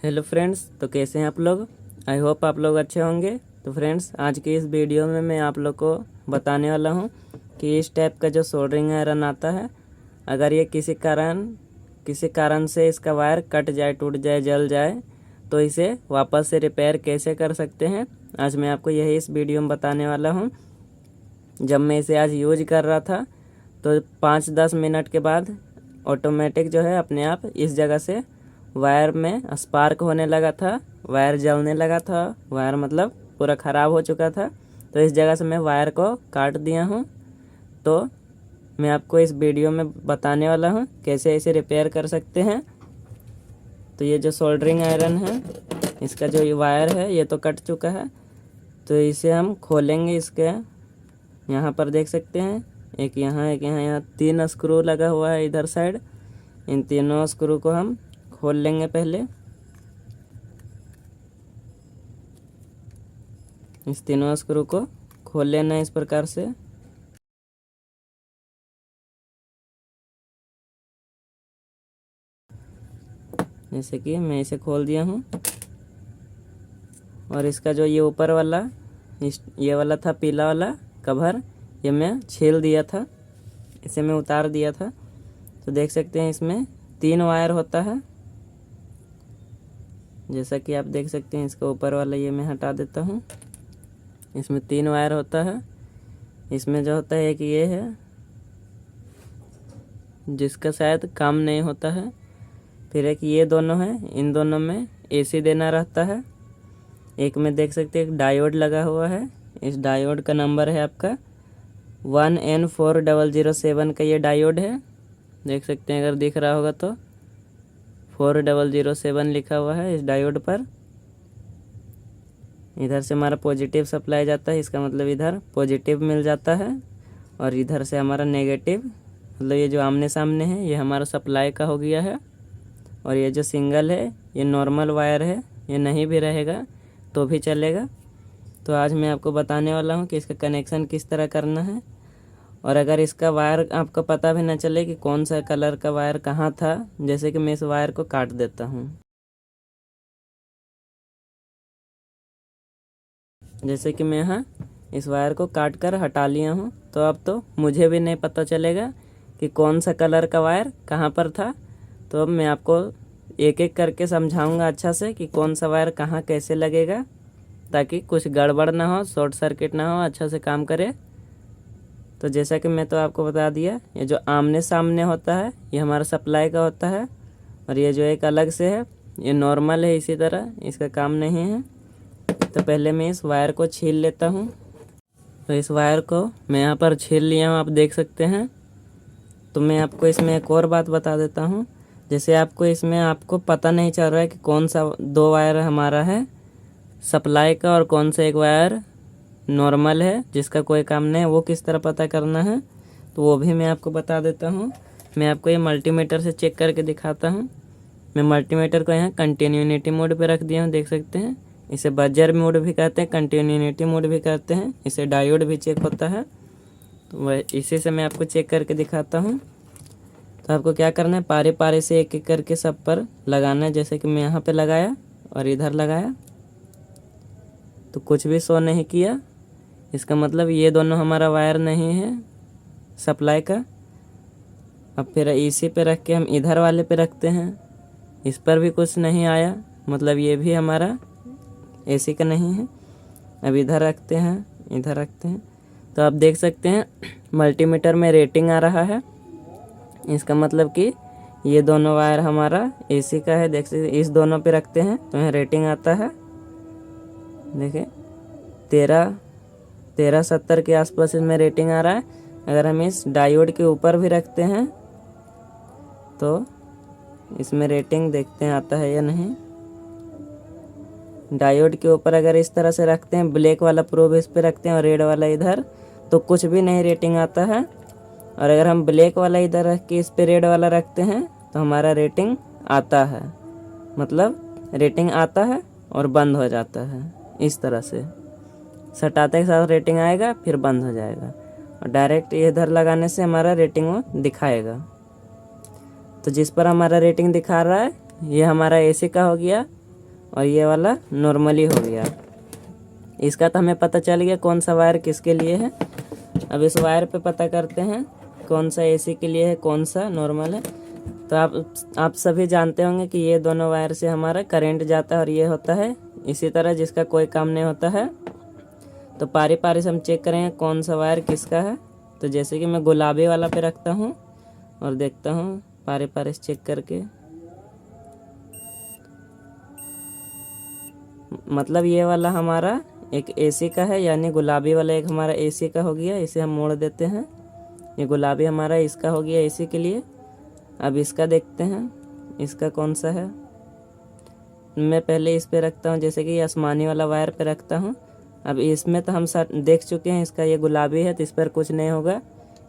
Hello friends, तो कैसे हैं आप लोग। आई होप आप लोग अच्छे होंगे। तो फ्रेंड्स, आज की इस वीडियो में मैं आप लोग को बताने वाला हूं कि इस टाइप का जो सोल्डरिंग आयरन आता है, अगर ये किसी कारण से इसका वायर कट जाए, टूट जाए, जल जाए, तो इसे वापस से रिपेयर कैसे कर सकते हैं, आज मैं आपको यही इस वीडियो में बताने वाला हूँ। जब मैं इसे आज यूज कर रहा था तो 5-10 मिनट के बाद ऑटोमेटिक जो है अपने आप इस जगह से वायर में स्पार्क होने लगा था, वायर जलने लगा था, वायर मतलब पूरा ख़राब हो चुका था। तो इस जगह से मैं वायर को काट दिया हूँ। तो मैं आपको इस वीडियो में बताने वाला हूँ कैसे इसे रिपेयर कर सकते हैं। तो ये जो सोल्डरिंग आयरन है, इसका जो ये वायर है ये तो कट चुका है। तो इसे हम खोलेंगे। इसके यहाँ पर देख सकते हैं, एक यहाँ, एक यहाँ, यहाँ 3 स्क्रू लगा हुआ है इधर साइड। इन तीनों स्क्रू को हम खोल लेंगे पहले। इस तीनों स्क्रू को खोल लेना है इस प्रकार से। जैसे कि मैं इसे खोल दिया हूँ। और इसका जो ये ऊपर वाला ये वाला था पीला वाला कवर, ये मैं छील दिया था, इसे मैं उतार दिया था। तो देख सकते हैं इसमें 3 वायर होता है। जैसा कि आप देख सकते हैं, इसका ऊपर वाला ये मैं हटा देता हूँ। इसमें 3 वायर होता है। इसमें जो होता है, एक ये है जिसका शायद काम नहीं होता है, फिर एक ये दोनों है, इन दोनों में एसी देना रहता है। एक में देख सकते हैं एक डायोड लगा हुआ है। इस डायोड का नंबर है आपका 1N4007 का ये डायोड है। देख सकते हैं, अगर दिख रहा होगा तो 4007 लिखा हुआ है इस डायोड पर। इधर से हमारा पॉजिटिव सप्लाई जाता है, इसका मतलब इधर पॉजिटिव मिल जाता है, और इधर से हमारा नेगेटिव, मतलब ये जो आमने सामने है ये हमारा सप्लाई का हो गया है। और ये जो सिंगल है ये नॉर्मल वायर है, ये नहीं भी रहेगा तो भी चलेगा। तो आज मैं आपको बताने वाला हूँ कि इसका कनेक्शन किस तरह करना है। और अगर इसका वायर आपको पता भी ना चले कि कौन सा कलर का वायर कहाँ था, जैसे कि मैं इस वायर को काट देता हूँ। जैसे कि मैं यहाँ इस वायर को काट कर हटा लिया हूँ, तो अब तो मुझे भी नहीं पता चलेगा कि कौन सा कलर का वायर कहाँ पर था। तो अब मैं आपको एक एक करके समझाऊंगा अच्छा से कि कौन सा वायर कहाँ कैसे लगेगा, ताकि कुछ गड़बड़ ना हो, शॉर्ट सर्किट ना हो, अच्छा से काम करे। तो जैसा कि मैं तो आपको बता दिया, ये जो आमने सामने होता है ये हमारा सप्लाई का होता है, और ये जो एक अलग से है ये नॉर्मल है, इसी तरह इसका काम नहीं है। तो पहले मैं इस वायर को छील लेता हूँ। तो इस वायर को मैं यहाँ पर छील लिया हूँ, आप देख सकते हैं। तो मैं आपको इसमें एक और बात बता देता हूँ। जैसे आपको पता नहीं चल रहा है कि कौन सा 2 वायर हमारा है सप्लाई का और कौन सा एक वायर नॉर्मल है जिसका कोई काम नहीं है, वो किस तरह पता करना है, तो वो भी मैं आपको बता देता हूँ। मैं आपको ये मल्टीमीटर से चेक करके दिखाता हूँ। मैं मल्टीमीटर को यहाँ कंटिन्यूटी मोड पे रख दिया हूँ, देख सकते हैं। इसे बजर मोड भी कहते हैं, कंटिन्यूटी मोड भी कहते हैं, इसे डायोड भी चेक होता है। तो वह इसी से मैं आपको चेक करके दिखाता हूँ। तो आपको क्या करना है, पारे पारे से एक एक करके सब पर लगाना है। जैसे कि मैं यहाँ पे लगाया और इधर लगाया, तो कुछ भी शो नहीं किया, इसका मतलब ये दोनों हमारा वायर नहीं है सप्लाई का। अब फिर इसी पे रख के हम इधर वाले पे रखते हैं, इस पर भी कुछ नहीं आया, मतलब ये भी हमारा एसी का नहीं है। अब इधर रखते हैं, इधर रखते हैं, तो आप देख सकते हैं मल्टीमीटर में रेटिंग आ रहा है। इसका मतलब कि ये दोनों वायर हमारा एसी का है। देख सकते, इस दोनों पे रखते हैं तो यहाँ रेटिंग आता है, देखिए 1370 के आसपास इसमें रेटिंग आ रहा है। अगर हम इस डायोड के ऊपर भी रखते हैं तो इसमें रेटिंग देखते हैं आता है या नहीं। डायोड के ऊपर अगर इस तरह से रखते हैं, ब्लैक वाला प्रोब इस पे रखते हैं और रेड वाला इधर, तो कुछ भी नहीं रेटिंग आता है। और अगर हम ब्लैक वाला इधर रख के इस पे रेड वाला रखते हैं तो हमारा रेटिंग आता है, मतलब रेटिंग आता है और बंद हो जाता है। इस तरह से सटाते के साथ रेटिंग आएगा, फिर बंद हो जाएगा, और डायरेक्ट इधर लगाने से हमारा रेटिंग वो दिखाएगा। तो जिस पर हमारा रेटिंग दिखा रहा है ये हमारा एसी का हो गया, और ये वाला नॉर्मली हो गया। इसका तो हमें पता चल गया कौन सा वायर किसके लिए है। अब इस वायर पे पता करते हैं कौन सा एसी के लिए है, कौन सा नॉर्मल है। तो आप सभी जानते होंगे कि ये दोनों वायर से हमारा करंट जाता है और ये होता है इसी तरह, जिसका कोई काम नहीं होता है। तो पारी पारी से हम चेक करेंगे कौन सा वायर किसका है। तो जैसे कि मैं गुलाबी वाला पे रखता हूँ और देखता हूँ पारी पारी से चेक करके। मतलब ये वाला हमारा एक एसी का है, यानी गुलाबी वाला एक हमारा एसी का हो गया। इसे हम मोड़ देते हैं। ये गुलाबी हमारा इसका हो गया एसी के लिए। अब इसका देखते हैं इसका कौन सा है। मैं पहले इस पे रखता हूँ, जैसे कि आसमानी वाला वायर पे रखता हूँ। अब इसमें तो हम देख चुके हैं इसका ये गुलाबी है तो इस पर कुछ नहीं होगा।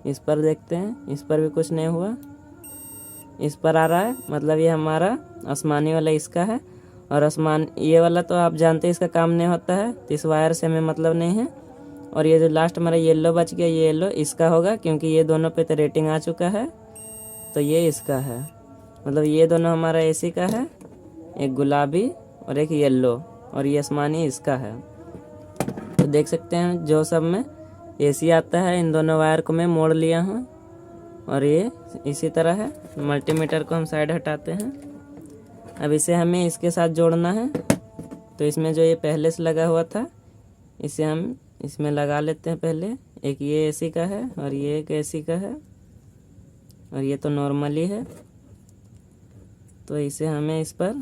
इस पर देखते हैं, इस पर भी कुछ नहीं हुआ। इस पर आ रहा है, मतलब ये हमारा आसमानी वाला इसका है। और आसमान ये वाला तो आप जानते हैं इसका काम नहीं होता है, तो इस वायर से हमें मतलब नहीं है। और ये जो लास्ट हमारा येलो बच गया, ये येलो इसका होगा, क्योंकि ये दोनों पे तो रेटिंग आ चुका है। तो ये इसका है, मतलब ये दोनों हमारा एसी का है, एक गुलाबी और एक येलो, और ये आसमानी इसका है। तो देख सकते हैं जो सब में एसी आता है इन दोनों वायर को मैं मोड़ लिया हूँ। और ये इसी तरह है। मल्टीमीटर को हम साइड हटाते हैं। अब इसे हमें इसके साथ जोड़ना है। तो इसमें जो ये पहले से लगा हुआ था इसे हम इसमें लगा लेते हैं पहले। एक ये एसी का है और ये एक एसी का है, और ये तो नॉर्मली है। तो इसे हमें इस पर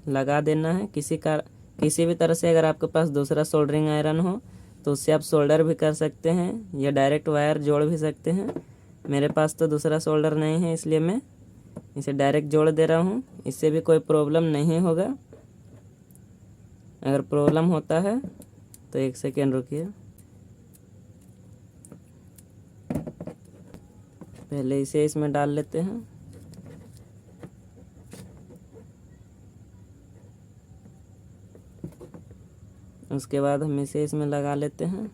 लगा देना है किसी भी तरह से। अगर आपके पास दूसरा सोल्डरिंग आयरन हो तो उससे आप सोल्डर भी कर सकते हैं या डायरेक्ट वायर जोड़ भी सकते हैं। मेरे पास तो दूसरा सोल्डर नहीं है, इसलिए मैं इसे डायरेक्ट जोड़ दे रहा हूँ। इससे भी कोई प्रॉब्लम नहीं होगा। अगर प्रॉब्लम होता है तो एक सेकेंड रुकिए। पहले इसे इसमें डाल लेते हैं। उसके बाद हम इसे इसमें लगा लेते हैं।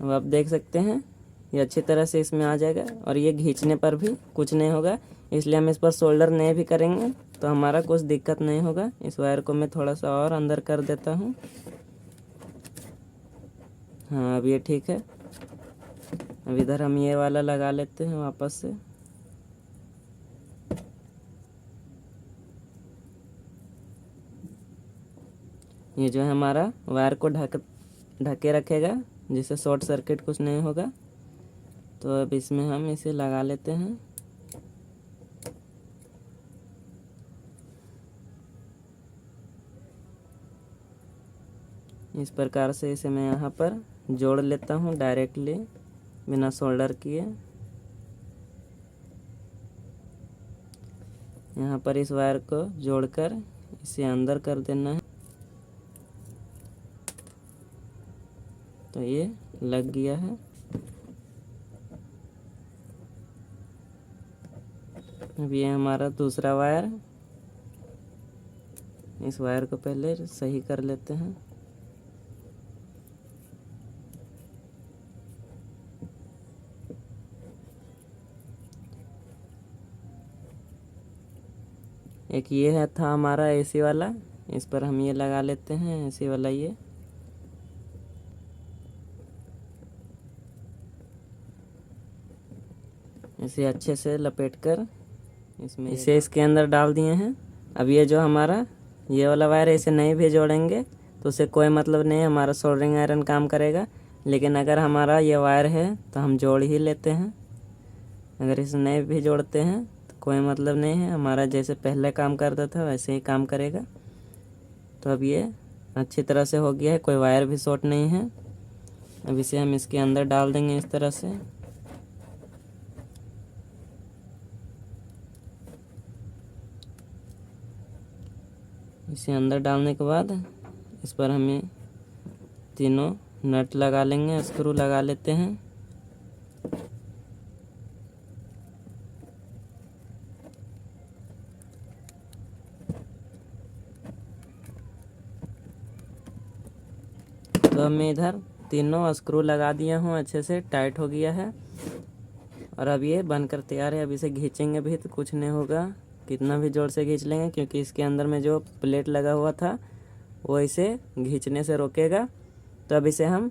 अब आप देख सकते हैं ये अच्छी तरह से इसमें आ जाएगा, और ये खींचने पर भी कुछ नहीं होगा। इसलिए हम इस पर सोल्डर नहीं भी करेंगे तो हमारा कुछ दिक्कत नहीं होगा। इस वायर को मैं थोड़ा सा और अंदर कर देता हूँ। हाँ, अब ये ठीक है। अब इधर हम ये वाला लगा लेते हैं वापस से। ये जो है हमारा वायर को ढके रखेगा, जिससे शॉर्ट सर्किट कुछ नहीं होगा। तो अब इसमें हम इसे लगा लेते हैं। इस प्रकार से इसे मैं यहाँ पर जोड़ लेता हूँ डायरेक्टली, बिना सोल्डर किए। यहाँ पर इस वायर को जोड़कर इसे अंदर कर देना है। तो ये लग गया है। अब ये हमारा दूसरा वायर, इस वायर को पहले सही कर लेते हैं। एक ये है था हमारा एसी वाला, इस पर हम ये लगा लेते हैं एसी वाला। ये इसे अच्छे से लपेटकर इसमें इसे इसके अंदर डाल दिए हैं। अब ये जो हमारा ये वाला वायर है इसे नहीं भी जोड़ेंगे तो उसे कोई मतलब नहीं है, हमारा सोल्डरिंग आयरन काम करेगा। लेकिन अगर हमारा ये वायर है तो हम जोड़ ही लेते हैं। अगर इसे नहीं भी जोड़ते हैं तो कोई मतलब नहीं है, हमारा जैसे पहले काम करता था वैसे ही काम करेगा। तो अब ये अच्छी तरह से हो गया है, कोई वायर भी शॉर्ट नहीं है। अब इसे हम इसके अंदर डाल देंगे इस तरह से। इसे अंदर डालने के बाद इस पर हमें तीनों नट लगा लेंगे, स्क्रू लगा लेते हैं। तो हमें इधर तीनों स्क्रू लगा दिया हूँ, अच्छे से टाइट हो गया है। और अब ये बनकर तैयार है। अब इसे खींचेंगे भी तो कुछ नहीं होगा, कितना भी जोर से खींच लेंगे, क्योंकि इसके अंदर में जो प्लेट लगा हुआ था वो इसे खींचने से रोकेगा। तो अब इसे हम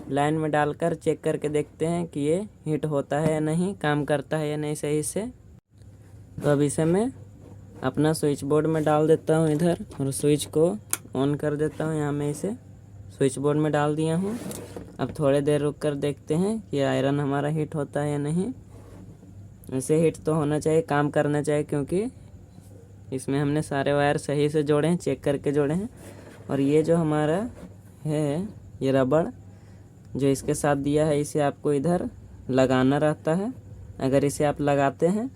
लाइन में डालकर चेक करके देखते हैं कि ये हीट होता है या नहीं, काम करता है या नहीं सही से। तो अब इसे मैं अपना स्विच बोर्ड में डाल देता हूँ इधर, और स्विच को ऑन कर देता हूँ। यहाँ मैं इसे स्विच बोर्ड में डाल दिया हूँ। अब थोड़ी देर रुक कर देखते हैं कि आयरन हमारा हीट होता है या नहीं। ऐसे हीट तो होना चाहिए, काम करना चाहिए, क्योंकि इसमें हमने सारे वायर सही से जोड़े हैं, चेक करके जोड़े हैं। और ये जो हमारा है ये रबड़ जो इसके साथ दिया है, इसे आपको इधर लगाना रहता है। अगर इसे आप लगाते हैं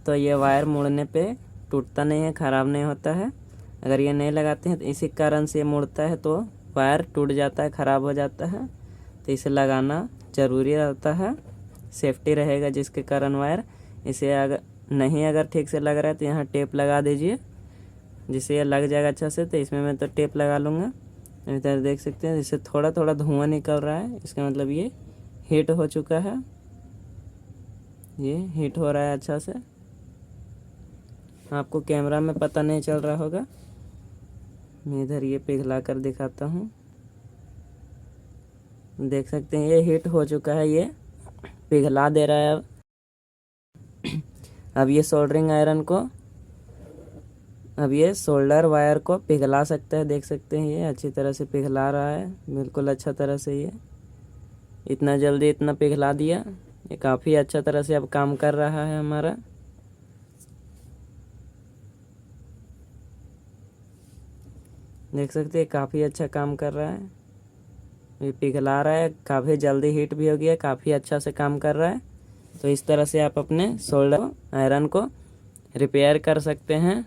तो ये वायर मुड़ने पे टूटता नहीं है, ख़राब नहीं होता है। अगर ये नहीं लगाते हैं तो इसी कारण से ये मुड़ता है, तो वायर टूट जाता है, ख़राब हो जाता है। तो इसे लगाना ज़रूरी रहता है, सेफ्टी रहेगा जिसके कारण वायर इसे अगर ठीक से लग रहा है तो यहाँ टेप लगा दीजिए, जिससे ये लग जाएगा अच्छा से। तो इसमें मैं तो टेप लगा लूँगा। इधर देख सकते हैं इससे थोड़ा थोड़ा धुआं निकल रहा है, इसका मतलब ये हीट हो चुका है, ये हीट हो रहा है अच्छा से। आपको कैमरा में पता नहीं चल रहा होगा, मैं इधर ये पिघला कर दिखाता हूँ। देख सकते हैं ये हीट हो चुका है, ये पिघला दे रहा है। अब ये सोल्डरिंग आयरन को, अब ये सोल्डर वायर को पिघला सकता है। देख सकते हैं ये अच्छी तरह से पिघला रहा है, बिल्कुल अच्छा तरह से। ये इतना जल्दी इतना पिघला दिया, ये काफ़ी अच्छा तरह से अब काम कर रहा है हमारा। देख सकते हैं काफ़ी अच्छा काम कर रहा है, ये पिघला रहा है, काफ़ी जल्दी हीट भी हो गया, काफ़ी अच्छा से काम कर रहा है। तो इस तरह से आप अपने सोल्डर आयरन को रिपेयर कर सकते हैं।